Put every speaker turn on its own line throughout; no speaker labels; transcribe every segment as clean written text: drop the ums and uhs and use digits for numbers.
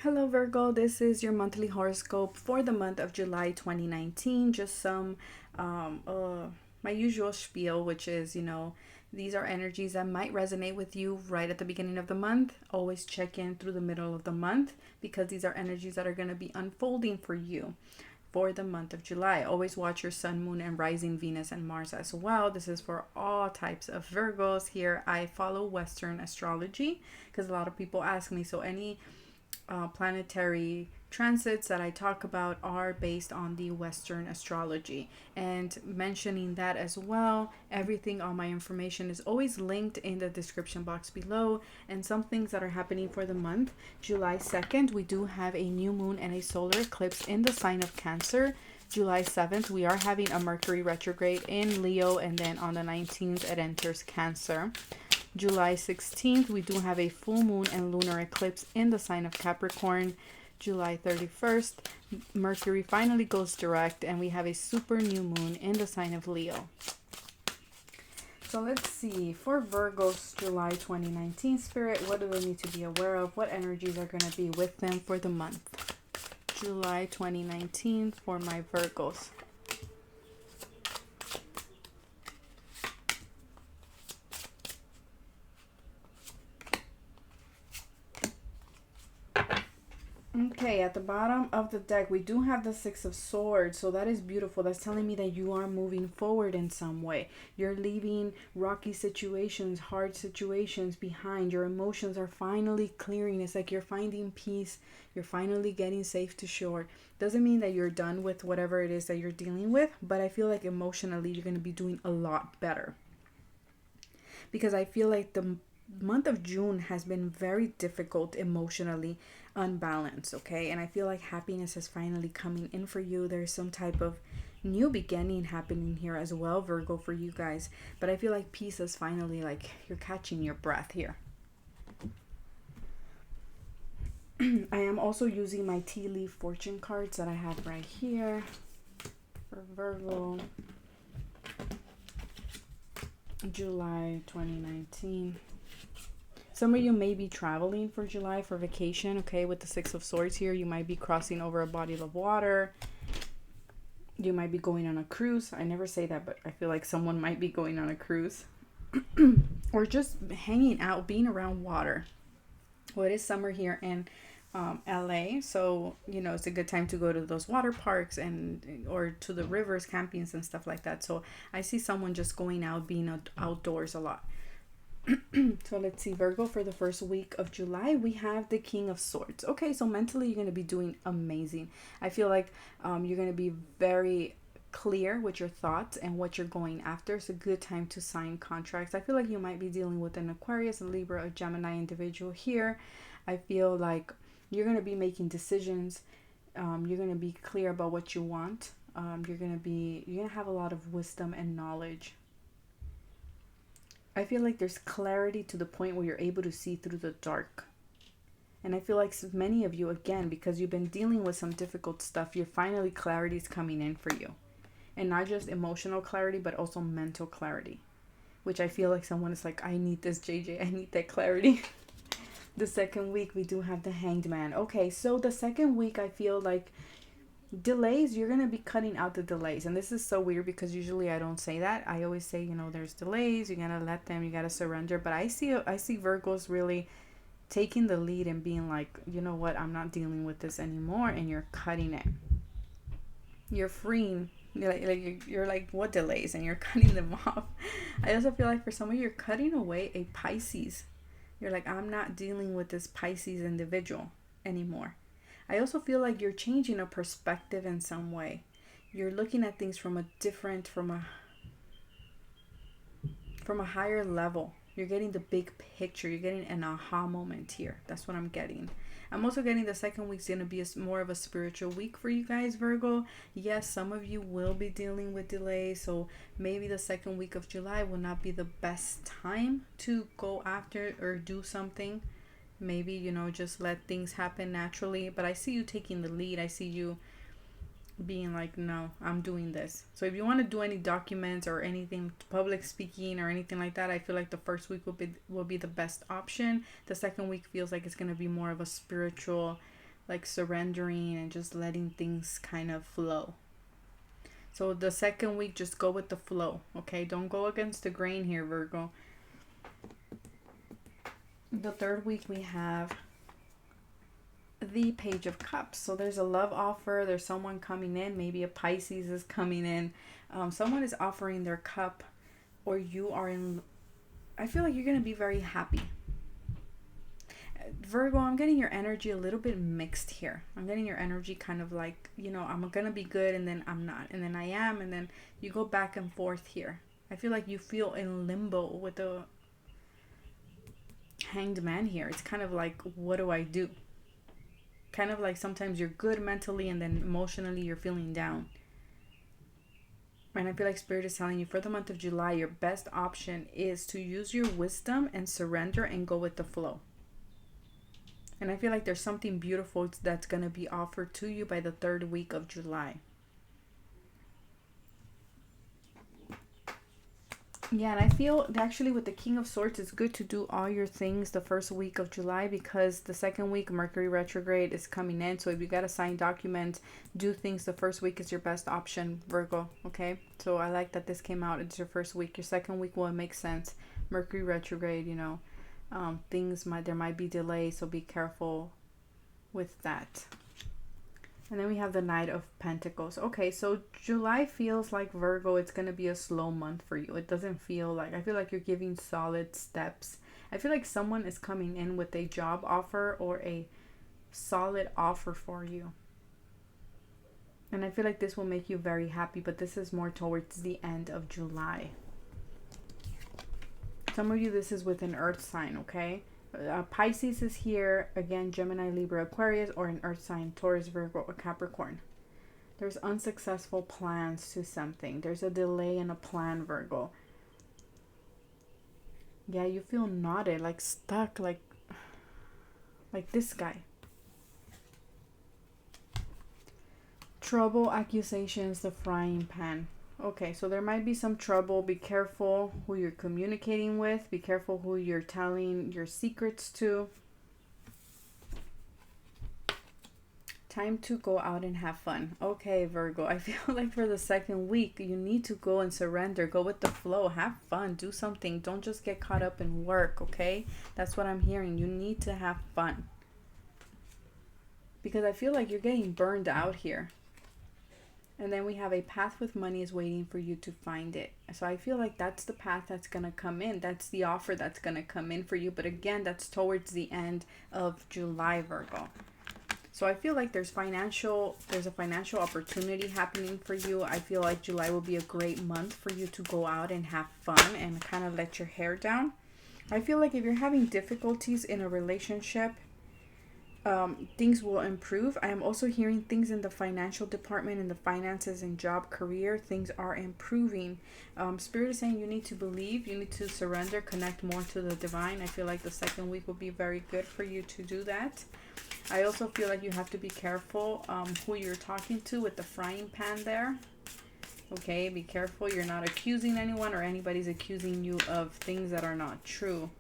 Hello Virgo, this is your monthly horoscope for the month of July 2019. Just some my usual spiel, which is, these are energies that might resonate with you right at the beginning of the month. Always check in through the middle of the month because these are energies that are going to be unfolding for you for the month of July. Always watch your sun, moon, and rising Venus and Mars as well. This is for all types of Virgos. Here I follow Western astrology because a lot of people ask me, so any planetary transits that I talk about are based on the Western astrology. And mentioning that as well, everything, all my information is always linked in the description box below. And some things that are happening for the month. July 2nd, we do have a new moon and a solar eclipse in the sign of Cancer. July 7th, we are having a Mercury retrograde in Leo, and then on the 19th, it enters Cancer. July 16th, we do have a full moon and lunar eclipse in the sign of Capricorn. July 31st, Mercury finally goes direct, and we have a super new moon in the sign of Leo. So let's see, for Virgo's July 2019 spirit, what do they need to be aware of? What energies are going to be with them for the month? July 2019 for my Virgos. Okay, at the bottom of the deck, we do have the Six of Swords. So that is beautiful. That's telling me that you are moving forward in some way. You're leaving rocky situations, hard situations behind. Your emotions are finally clearing. It's like you're finding peace. You're finally getting safe to shore. Doesn't mean that you're done with whatever it is that you're dealing with, but I feel like emotionally you're going to be doing a lot better. Because I feel like the month of June has been very difficult emotionally, unbalanced, okay? And I feel like happiness is finally coming in for you. There's some type of new beginning happening here as well, Virgo, for you guys. But I feel like peace is finally, like, you're catching your breath here. I am also using my tea leaf fortune cards that I have right here for Virgo. July 2019. Some of you may be traveling for July for vacation, okay? With the Six of Swords here, you might be crossing over a body of water. You might be going on a cruise. I never say that, but I feel like someone might be going on a cruise. Or just hanging out, being around water. Well, it is summer here in LA, so it's a good time to go to those water parks and or to the rivers, campings and stuff like that. So I see someone just going out, being outdoors a lot. So let's see, Virgo, for the first week of July, we have the King of Swords. Okay, so mentally, you're going to be doing amazing. I feel like you're going to be very clear with your thoughts and what you're going after. It's a good time to sign contracts. I feel like you might be dealing with an Aquarius, a Libra, a Gemini individual here. I feel like you're going to be making decisions. You're going to be clear about what you want. You're going to have a lot of wisdom and knowledge. I feel like there's clarity to the point where you're able to see through the dark. And I feel like many of you, again, because you've been dealing with some difficult stuff, you're finally clarity is coming in for you. And not just emotional clarity, but also mental clarity. Which I feel like someone is like, I need this, JJ. I need that clarity. The second week, we do have the Hanged Man. Okay, so the second week, I feel like delays, you're going to be cutting out the delays. And this is so weird because usually I don't say that. I always say, there's delays, you got to let them, you got to surrender. But I see Virgos really taking the lead and being like, you know what, I'm not dealing with this anymore, and you're cutting it. You're freeing. You're like, what delays? And you're cutting them off. I also feel like for some of you, you're cutting away a Pisces. You're like, I'm not dealing with this Pisces individual anymore. I also feel like you're changing a perspective in some way. You're looking at things from a higher level. You're getting the big picture. You're getting an aha moment here. That's what I'm getting. I'm also getting the second week's going to be more of a spiritual week for you guys, Virgo. Yes, some of you will be dealing with delays. So maybe the second week of July will not be the best time to go after or do something. Maybe, just let things happen naturally. But I see you taking the lead. I see you being like, no, I'm doing this. So if you want to do any documents or anything, public speaking or anything like that, I feel like the first week will be the best option. The second week feels like it's going to be more of a spiritual like surrendering and just letting things kind of flow. So the second week, just go with the flow, okay? Don't go against the grain here, Virgo. The third week, we have the Page of Cups. So there's a love offer. There's someone coming in. Maybe a Pisces is coming in. Someone is offering their cup, or you are in... I feel like you're going to be very happy. Virgo, I'm getting your energy a little bit mixed here. I'm getting your energy kind of like, you know, I'm going to be good and then I'm not. And then I am. And then you go back and forth here. I feel like you feel in limbo with the Hanged Man here. It's kind of like, what do I do? Kind of like sometimes you're good mentally and then emotionally you're feeling down. And I feel like Spirit is telling you for the month of July, your best option is to use your wisdom and surrender and go with the flow. And I feel like there's something beautiful that's going to be offered to you by the third week of July. Yeah, and I feel actually with the King of Swords, it's good to do all your things the first week of July, because the second week, Mercury retrograde is coming in. So if you got to sign documents, do things the first week is your best option, Virgo. Okay, so I like that this came out. It's your first week. Your second week will make sense. Mercury retrograde, you know, there might be delays, so be careful with that. And then we have the Knight of Pentacles. Okay, so July feels like, Virgo, it's going to be a slow month for you. It doesn't feel like... I feel like you're giving solid steps. I feel like someone is coming in with a job offer or a solid offer for you. And I feel like this will make you very happy, but this is more towards the end of July. Some of you, this is with an earth sign, okay? Pisces is here. Again, Gemini, Libra, Aquarius, or an earth sign, Taurus, Virgo, or Capricorn. There's unsuccessful plans to something. There's a delay in a plan, Virgo. Yeah, you feel knotted, like stuck, like this guy. Trouble, accusations, the frying pan. Okay, so there might be some trouble. Be careful who you're communicating with. Be careful who you're telling your secrets to. Time to go out and have fun. Okay, Virgo, I feel like for the second week, you need to go and surrender. Go with the flow. Have fun. Do something. Don't just get caught up in work, okay? That's what I'm hearing. You need to have fun. Because I feel like you're getting burned out here. And then we have a path with money is waiting for you to find it. So I feel like that's the path that's going to come in. That's the offer that's going to come in for you. But again, that's towards the end of July, Virgo. So I feel like there's a financial opportunity happening for you. I feel like July will be a great month for you to go out and have fun and kind of let your hair down. I feel like if you're having difficulties in a relationship, things will improve. I am also hearing things in the financial department, in the finances and job, career. Things are improving. Spirit is saying you need to believe, you need to surrender, connect more to the divine. I feel like the second week will be very good for you to do that. I also feel like you have to be careful who you're talking to with the frying pan there. Okay, be careful. You're not accusing anyone or anybody's accusing you of things that are not true.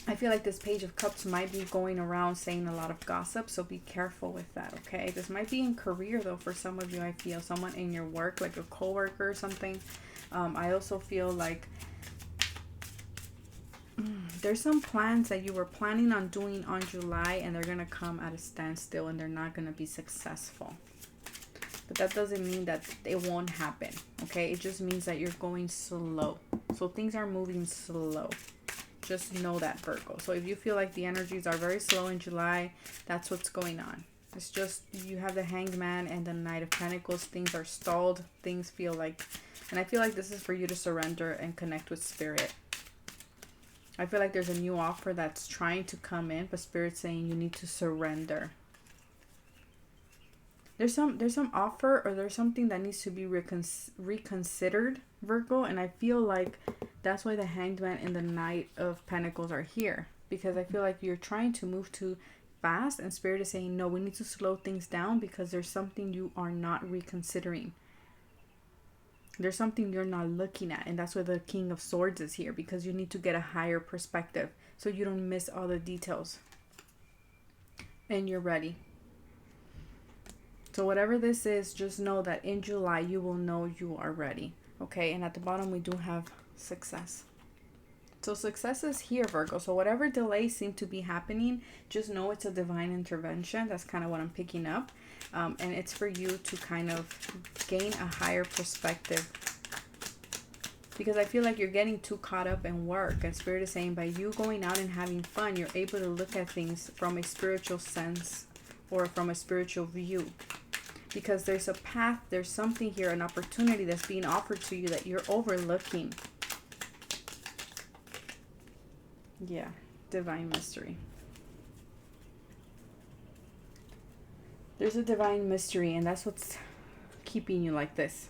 I feel like this Page of Cups might be going around saying a lot of gossip, so be careful with that, okay? This might be in career, though, for some of you. I feel someone in your work, like a coworker or something. I also feel like there's some plans that you were planning on doing on July, and they're going to come at a standstill, and they're not going to be successful. But that doesn't mean that it won't happen, okay? It just means that you're going slow. So things are moving slow. Just know that, Virgo. So if you feel like the energies are very slow in July, that's what's going on. It's just you have the Hanged Man and the Knight of Pentacles. Things are stalled. Things feel like... And I feel like this is for you to surrender and connect with Spirit. I feel like there's a new offer that's trying to come in, but Spirit's saying you need to surrender. There's some offer, or there's something that needs to be reconsidered, Virgo, and I feel like that's why the Hanged Man and the Knight of Pentacles are here, because I feel like you're trying to move too fast, and Spirit is saying no, we need to slow things down because there's something you are not reconsidering. There's something you're not looking at, and that's why the King of Swords is here, because you need to get a higher perspective so you don't miss all the details. and you're ready. So whatever this is, just know that in July you will know you are ready. Okay, and at the bottom we do have success. So success is here, Virgo. So whatever delays seem to be happening, just know it's a divine intervention. That's kind of what I'm picking up. And it's for you to kind of gain a higher perspective. Because I feel like you're getting too caught up in work. And Spirit is saying by you going out and having fun, you're able to look at things from a spiritual sense or from a spiritual view. Because there's a path, there's something here, an opportunity that's being offered to you that you're overlooking. Yeah, divine mystery. There's a divine mystery, and that's what's keeping you like this.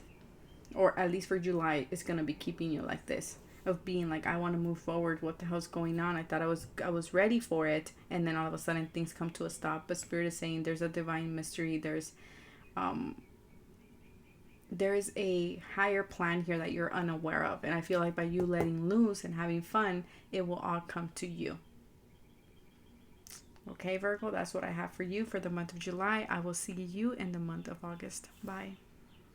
Or at least for July, it's going to be keeping you like this. Of being like, I want to move forward. What the hell's going on? I thought I was ready for it. And then all of a sudden things come to a stop. But Spirit is saying there's a divine mystery. There is a higher plan here that you're unaware of. And I feel like by you letting loose and having fun, it will all come to you. Okay, Virgo, that's what I have for you for the month of July. I will see you in the month of August. Bye.